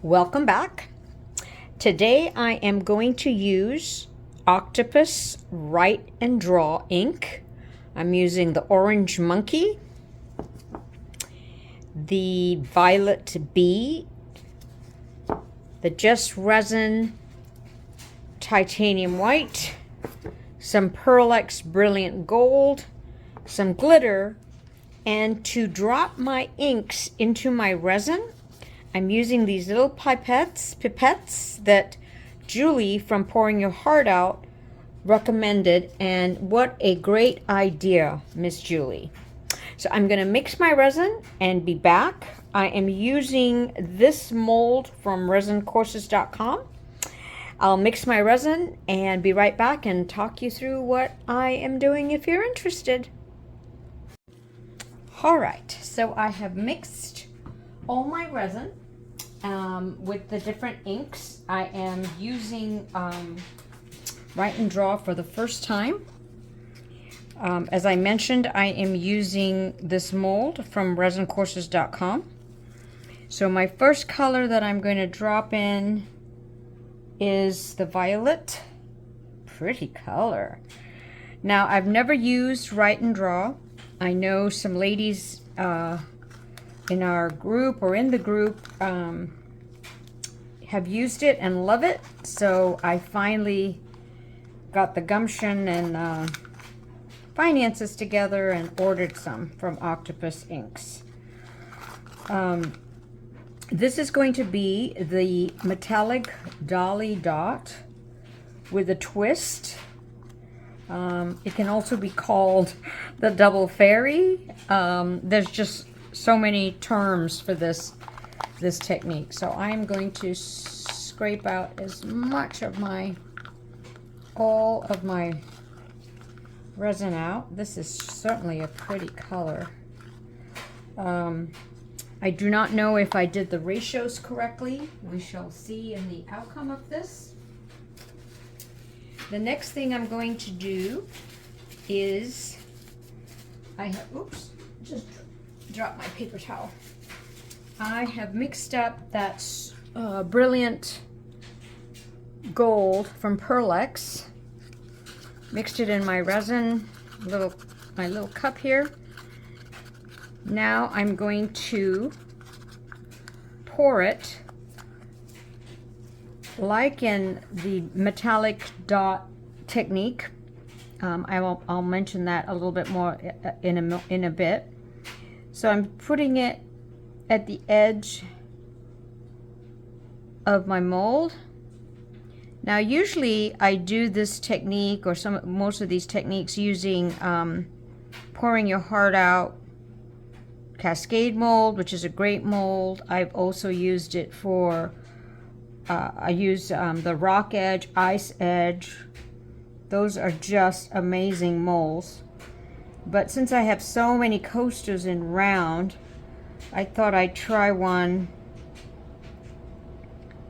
Welcome back. Today I am going to use Octopus Write and Draw ink. I'm using the Orange Monkey, the Violet Bee, the Just Resin Titanium White, some Pearl-X Brilliant Gold, some glitter, and to drop my inks into my resin, I'm using these little pipettes that Julie from Pouring Your Heart Out recommended, and what a great idea, Miss Julie. So I'm going to mix my resin and be back. I am using this mold from resincourses.com. I'll mix my resin and be right back and talk you through what I am doing if you're interested. All right, so I have mixed all my resin with the different inks. I am using Write and Draw for the first time. As I mentioned, I am using this mold from resincourses.com. So my first color that I'm going to drop in is the violet. Pretty color. Now, I've never used Write and Draw. I know some ladies in our group or in the group have used it and love it. So I finally got the gumption and finances together and ordered some from Octopus Inks. This is going to be the metallic dolly dot with a twist. It can also be called the double fairy. There's just so many terms for this technique. So I'm going to scrape out as much of all of my resin out. This is certainly a pretty color. I do not know if I did the ratios correctly. We shall see in the outcome of this. The next thing I'm going to do is oops, just dropped my paper towel. I have mixed up that Brilliant Gold from Pearl-X. Mixed it in my resin, my little cup here. Now I'm going to pour it like in the metallic dot technique. I'll mention that a little bit more in a bit. So I'm putting it at the edge of my mold. Now usually I do this technique or most of these techniques using Pouring Your Heart Out Cascade mold, which is a great mold. I've also used it for I use the Rock Edge, Ice Edge. Those are just amazing molds. But since I have so many coasters in round, I thought I'd try one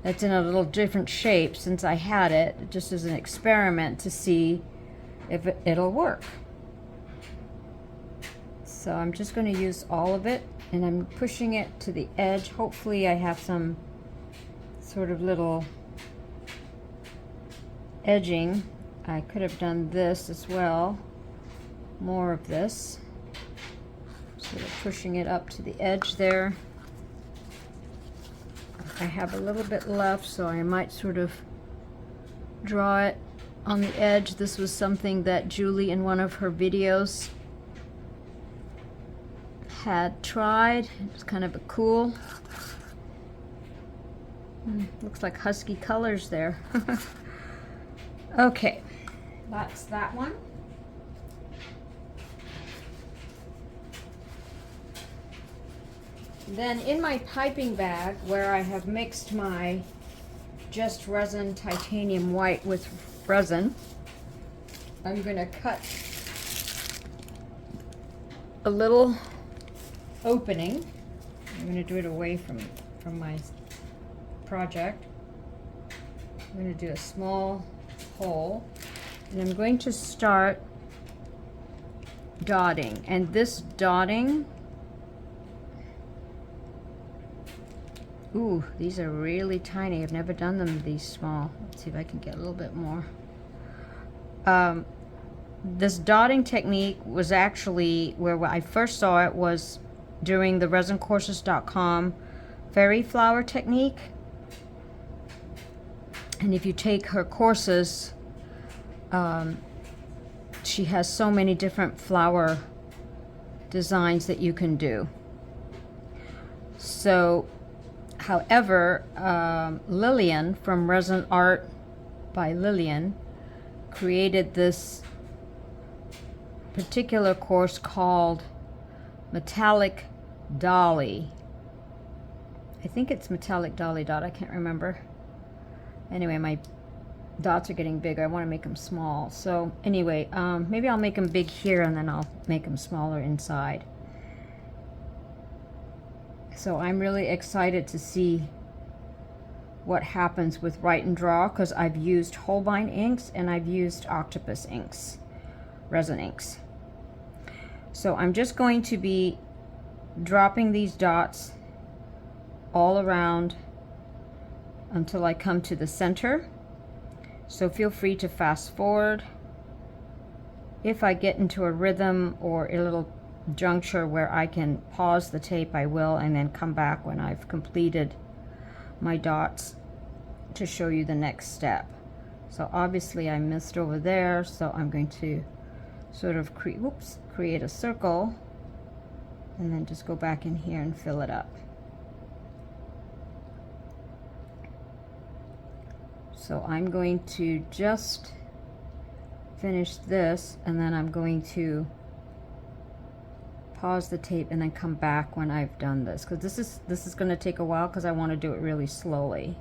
that's in a little different shape since I had it, just as an experiment to see if it'll work. So I'm just going to use all of it, and I'm pushing it to the edge. Hopefully I have some sort of little edging. I could have done this as well, more of this. Sort of pushing it up to the edge there. I have a little bit left, so I might sort of draw it on the edge. This was something that Julie in one of her videos had tried. It was kind of a cool. Looks like husky colors there. Okay, that's that one. Then in my piping bag, where I have mixed my Just Resin Titanium White with resin, I'm going to cut a little opening. I'm going to do it away from my project. I'm going to do a small hole, and I'm going to start dotting. And this dotting Ooh, these are really tiny. I've never done them these small. Let's see if I can get a little bit more. This dotting technique was actually where I first saw it was during the resincourses.com fairy flower technique. And if you take her courses, she has so many different flower designs that you can do. So, however, Lillian from Resin Art by Lillian created this particular course called Metallic Dolly. I think it's Metallic Dolly dot. I can't remember. Anyway, my dots are getting big. I want to make them small. So anyway, maybe I'll make them big here and then I'll make them smaller inside. So I'm really excited to see what happens with Write and Draw, because I've used Holbein inks and I've used Octopus inks, resin inks. So I'm just going to be dropping these dots all around until I come to the center. So feel free to fast forward. If I get into a rhythm or a little juncture where I can pause the tape, I will, and then come back when I've completed my dots to show you the next step. So obviously I missed over there, so I'm going to sort of create a circle and then just go back in here and fill it up. So I'm going to just finish this, and then I'm going to pause the tape and then come back when I've done this, because this is going to take a while because I want to do it really slowly.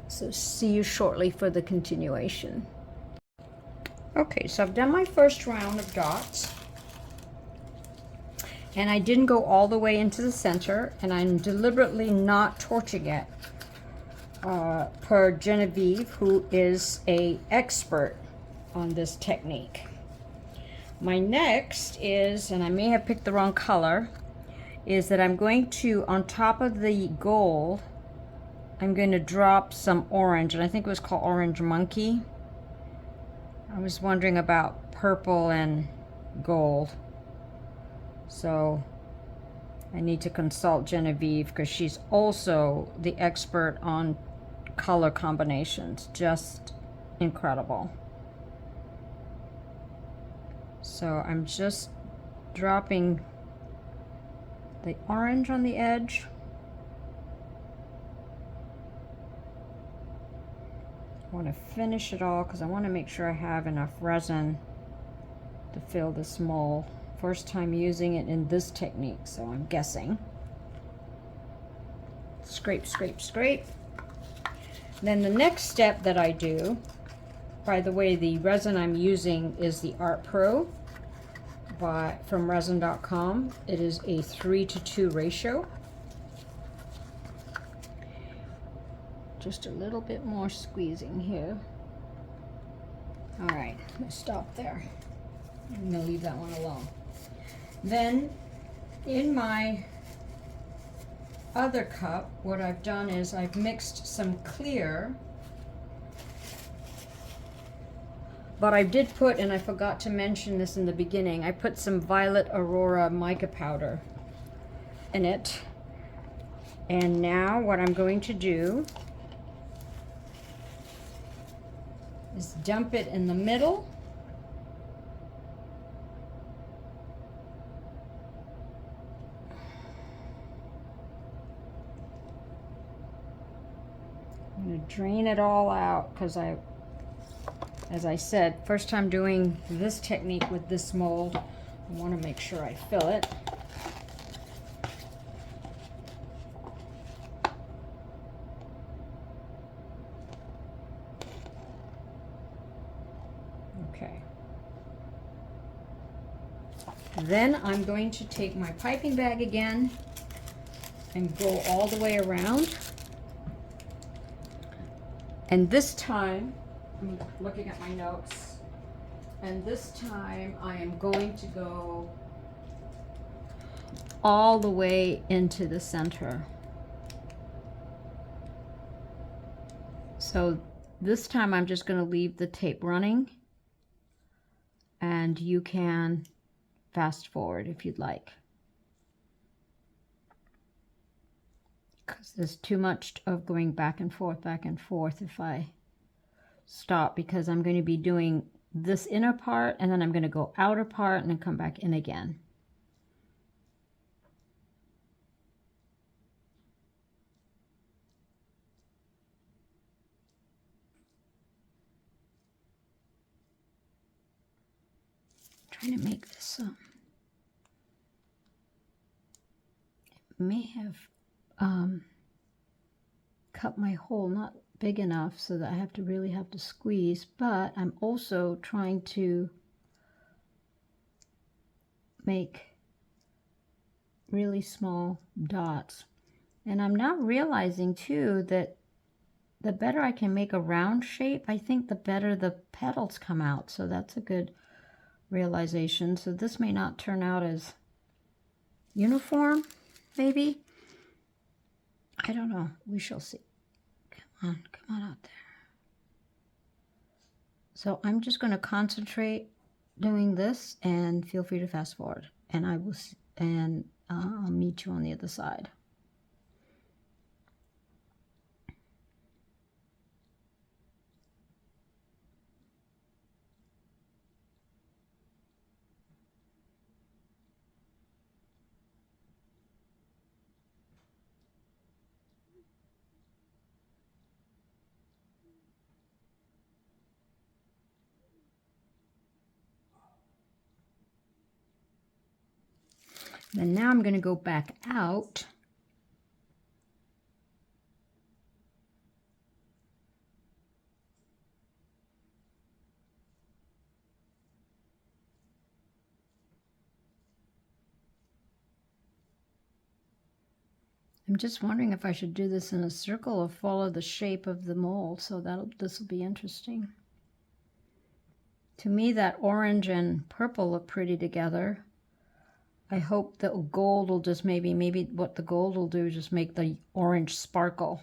So see you shortly for the continuation. Okay, so I've done my first round of dots, and I didn't go all the way into the center, and I'm deliberately not torching it per Genevieve, who is an expert on this technique. My next is, and I may have picked the wrong color, is that I'm going to, on top of the gold, I'm going to drop some orange, and I think it was called Orange Monkey. I was wondering about purple and gold, so I need to consult Genevieve because she's also the expert on color combinations. Just incredible. So I'm just dropping the orange on the edge. I want to finish it all because I want to make sure I have enough resin to fill this mold. First time using it in this technique, so I'm guessing. Scrape, scrape, scrape. Then the next step that I do, by the way, the resin I'm using is the Art Pro from resin.com. It is a 3:2 ratio. Just a little bit more squeezing here. All right, I'm gonna stop there. I'm gonna leave that one alone. Then in my other cup, what I've done is I've mixed some clear, but I did put, and I forgot to mention this in the beginning, I put some Violet Aurora mica powder in it. And now what I'm going to do is dump it in the middle. I'm going to drain it all out because as I said, first time doing this technique with this mold, I want to make sure I fill it. Okay. Then I'm going to take my piping bag again and go all the way around. And this time, I'm looking at my notes, and this time I am going to go all the way into the center. So this time I'm just going to leave the tape running, and you can fast forward if you'd like, because there's too much of going back and forth if I stop, because I'm going to be doing this inner part and then I'm going to go outer part and then come back in again. Trying to make this may have cut my hole not big enough so that I have to really have to squeeze, but I'm also trying to make really small dots. And I'm now realizing too that the better I can make a round shape, I think the better the petals come out. So that's a good realization. So this may not turn out as uniform, maybe. I don't know. We shall see. Come on out there. So I'm just going to concentrate doing this, and feel free to fast forward. And I will, and I'll meet you on the other side. And now I'm going to go back out. I'm just wondering if I should do this in a circle or follow the shape of the mold. So this will be interesting. To me, that orange and purple look pretty together. I hope that gold will just maybe what the gold will do is just make the orange sparkle.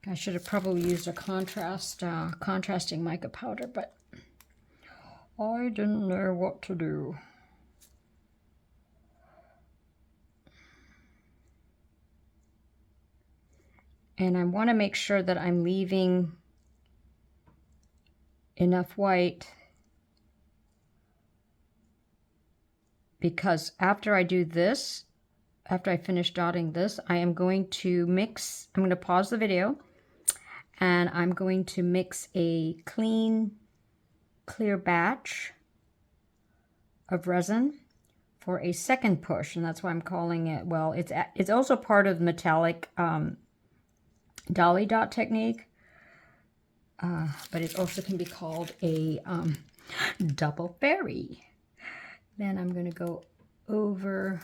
I should have probably used a contrasting mica powder, but I didn't know what to do. And I want to make sure that I'm leaving enough white, because after I do this, after I finish dotting this, I am going to mix, I'm going to pause the video, and I'm going to mix a clear batch of resin for a second push, and that's why I'm calling it, well, it's also part of metallic dolly dot technique, but it also can be called a double berry. Then I'm going to go over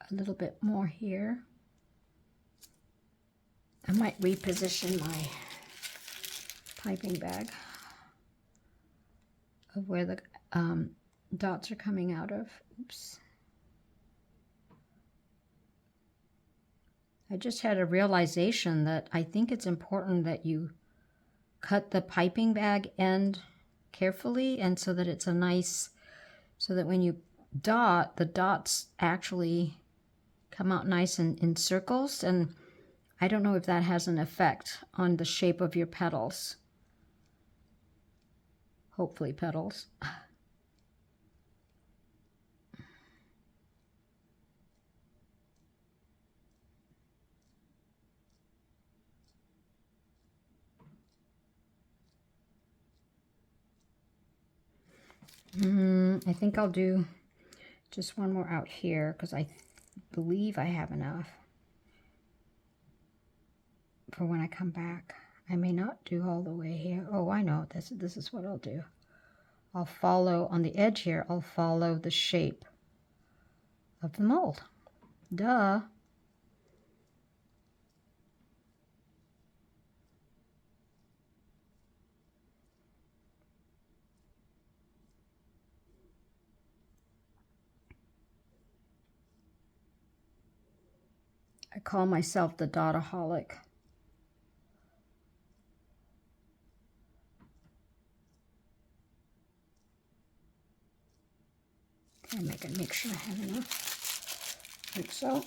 a little bit more here. I might reposition my piping bag of where the dots are coming out of. Oops. I just had a realization that I think it's important that you cut the piping bag end carefully, and so that it's a nice, so that when you dot, the dots actually come out nice and in circles. And I don't know if that has an effect on the shape of your petals. Hopefully petals. I think I'll do just one more out here, because I believe I have enough for when I come back. I may not do all the way here. Oh, I know. This is what I'll do. I'll follow on the edge here. I'll follow the shape of the mold. Duh. I call myself the dotaholic. Okay, make sure I have enough. Like so.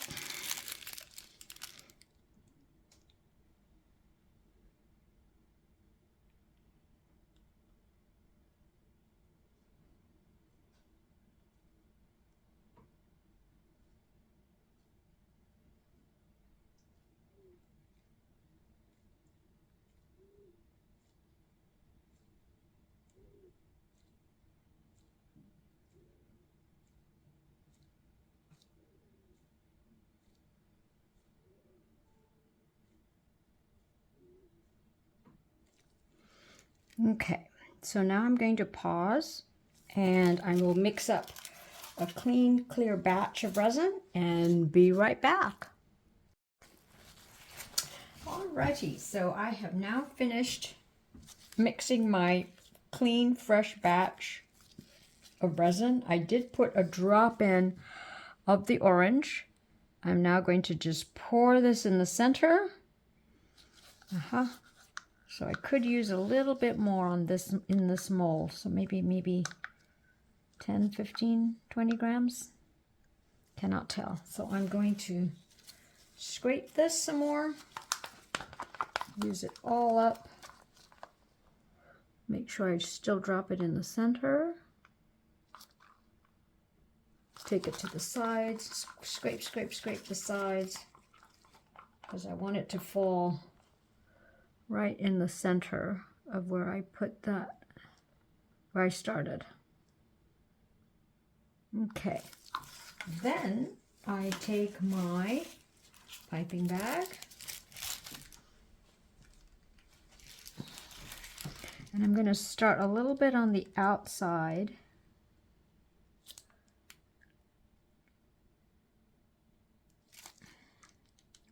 Okay, so now I'm going to pause and I will mix up a clean, clear batch of resin and be right back. Alrighty, so I have now finished mixing my clean, fresh batch of resin. I did put a drop in of the orange. I'm now going to just pour this in the center. So I could use a little bit more on this in this mold. So maybe 10, 15, 20 grams. Cannot tell. So I'm going to scrape this some more. Use it all up. Make sure I still drop it in the center. Take it to the sides. Scrape, scrape, scrape the sides. Because I want it to fall right in the center of where I put that, where I started. Okay, then I take my piping bag and I'm going to start a little bit on the outside.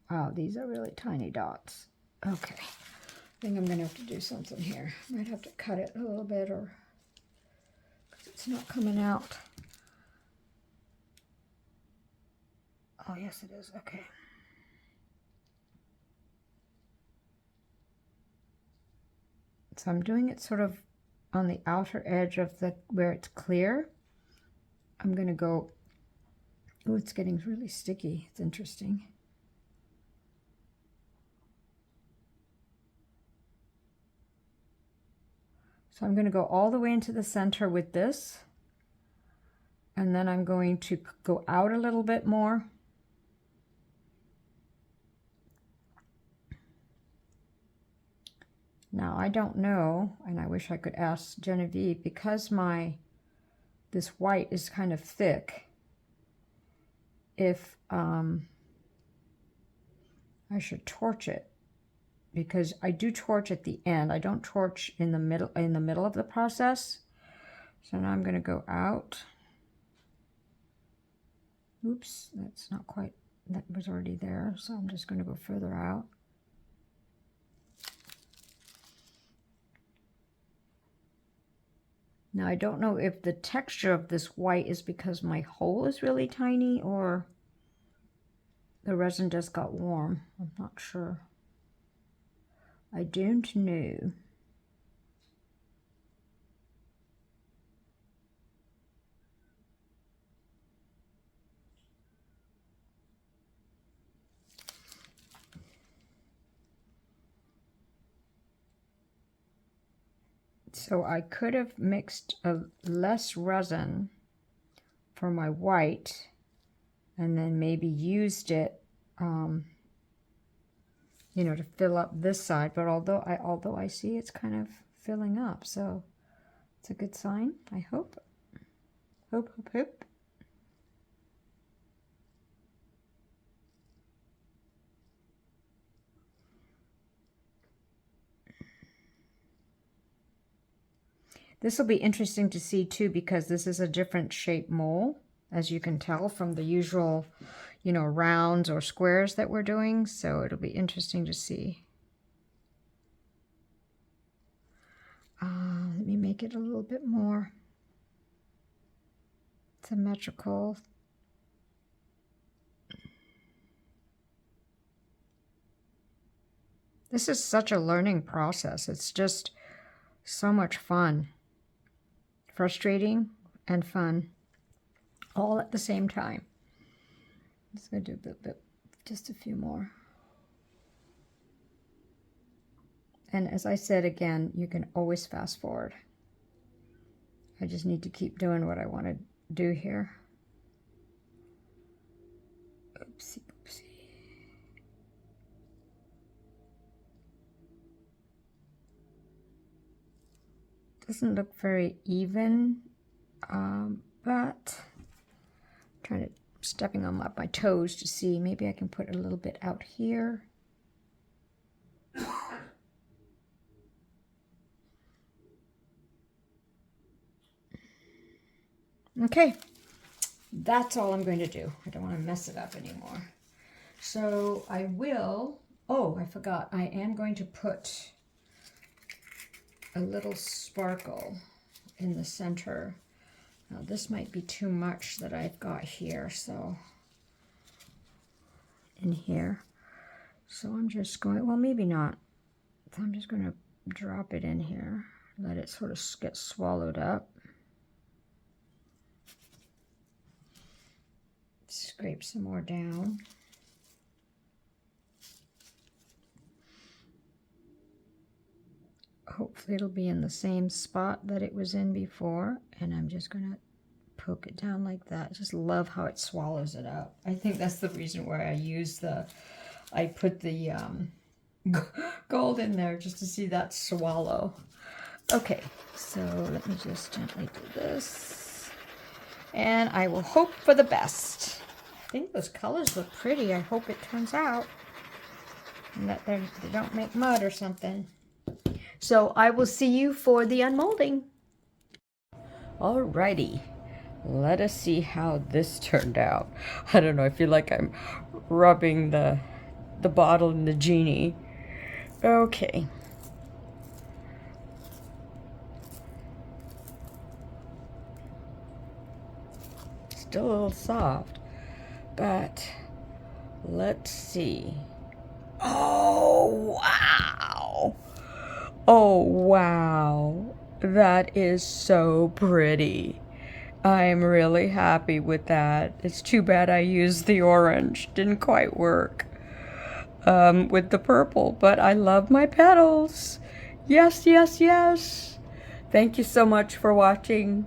Wow, these are really tiny dots. Okay. I think I'm going to have to do something here. Might have to cut it a little bit or because it's not coming out. Oh, yes, it is. Okay. So I'm doing it sort of on the outer edge of the where it's clear. I'm going to go. Oh, it's getting really sticky. It's interesting. So I'm going to go all the way into the center with this. And then I'm going to go out a little bit more. Now I don't know, and I wish I could ask Genevieve, because this white is kind of thick, if I should torch it. Because I do torch at the end. I don't torch in the middle of the process. So now I'm going to go out. Oops, that's not quite, that was already there. So I'm just going to go further out. Now I don't know if the texture of this white is because my hole is really tiny or the resin just got warm. I'm not sure. I don't know. So I could have mixed less resin for my white and then maybe used it, you know, to fill up this side. But although I see it's kind of filling up, so it's a good sign, I hope. Hope, hope, hope. This will be interesting to see too, because this is a different shape mold, as you can tell from the usual, you know, rounds or squares that we're doing. So it'll be interesting to see. Let me make it a little bit more symmetrical. This is such a learning process. It's just so much fun. Frustrating and fun. All at the same time. I'm just going to do just a few more. And as I said again, you can always fast forward. I just need to keep doing what I want to do here. Oopsie, oopsie. Doesn't look very even, but I'm stepping on my toes to see. Maybe I can put a little bit out here. Okay, that's all I'm going to do. I don't want to mess it up anymore. So I will, oh, I forgot. I am going to put a little sparkle in the center. Now this might be too much that I've got here, so in here. So I'm just going, well, maybe not. So I'm just going to drop it in here, let it sort of get swallowed up. Scrape some more down. Hopefully it'll be in the same spot that it was in before, and I'm just going to poke it down like that. Just love how it swallows it up. I think that's the reason why I put the gold in there, just to see that swallow. Okay, so let me just gently do this, and I will hope for the best. I think those colors look pretty. I hope it turns out, and that they don't make mud or something. So I will see you for the unmolding. Alrighty, let us see how this turned out. I don't know, I feel like I'm rubbing the bottle in the genie. Okay. Still a little soft, but let's see. Oh, wow. Oh, wow. That is so pretty. I'm really happy with that. It's too bad I used the orange. Didn't quite work with the purple, but I love my petals. Yes, yes, yes. Thank you so much for watching.